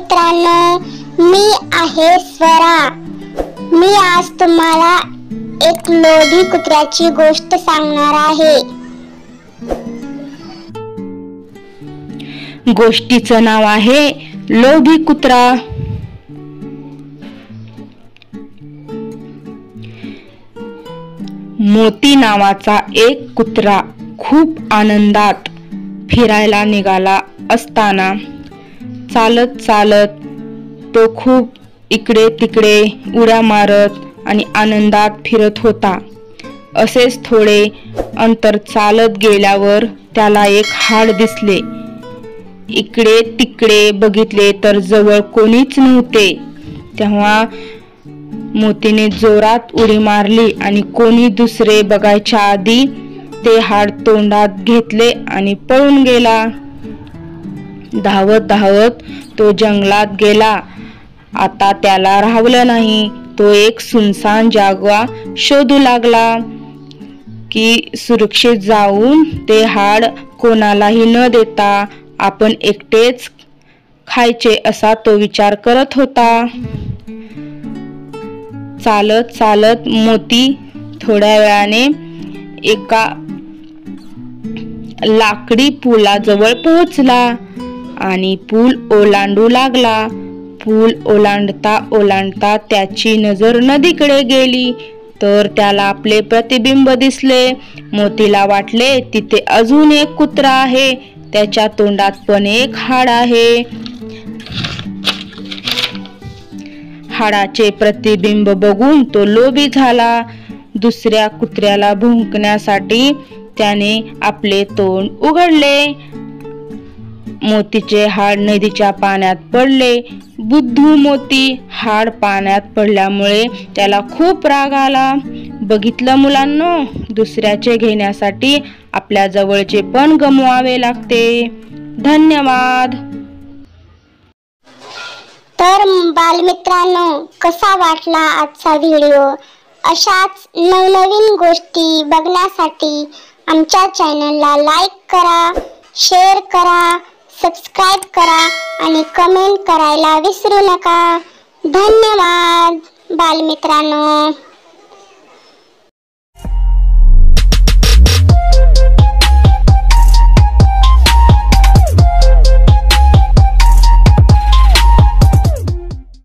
बालमित्रांनो, मी आहे स्वरा। मी आज तुम्हाला एक लोभी कुत्र्याची गोष्ट सांगणार आहे। गोष्टीचं नाव आहे लोभी कुत्रा। मोती नावाचा एक कुत्रा खूप आनंदात फिरायला निघाला असताना चालत चालत तो खूप इकडे तिकडे उड्या मारत आणि आनंदात फिरत होता। असेच थोडे अंतर चालत गेल्यावर त्याला एक हाड दिसले। इकडे तिकडे बघितले तर जवळ कोणीच नव्हते। तेव्हा मोतीने जोरात उडी मारली आणि कोणी दुसरे बघायच्या आधी ते हाड तोंडात घेतले आणि पळून गेला। धावत धावत तो जंगलात गेला। आता त्याला राहवलं नाही। तो एक सुनसान जागा शोधू लागला की सुरक्षित जाऊन ते हाड कोणालाही न देता आपण एकटेच खायचे असा तो विचार करत होता। चालत चालत मोती थोड्या वेळाने एका लाकडी पुलाजवळ पोहोचला आणि पूल ओलांडू लागला। पूल ओलांडता ओलांडता त्याची नजर नदीकडे गेली तर त्याला आपले प्रतिबिंब दिसले। मोतीला वाटले तिथे अजून एक कुत्रा आहे, त्याच्या तोंडात पण एक हाड आहे। हाडाचे प्रतिबिंब बघून तो लोभी झाला। दुसऱ्या कुत्र्याला भुंकण्यासाठी त्याने आपले तोंड उघडले। मोतीचे हाड नदीच्या पाण्यात पडले। बुद्धू मोती हाड पाण्यात पडल्यामुळे त्याला खूप राग आला। बघितलं मुलांनो, दुसऱ्याचे घेण्यासाठी आपल्या जवळचे पण गमवावे लागते। धन्यवाद। तर बालमित्रांनो, कसा वाटला आजचा व्हिडिओ? अशाच नवनवीन गोष्टी बघण्यासाठी आमच्या चॅनलला लाईक करा, शेअर करा, सबस्क्राईब करा आणि कमेंट करायला विसरू नका। धन्यवाद बालमित्रांनो।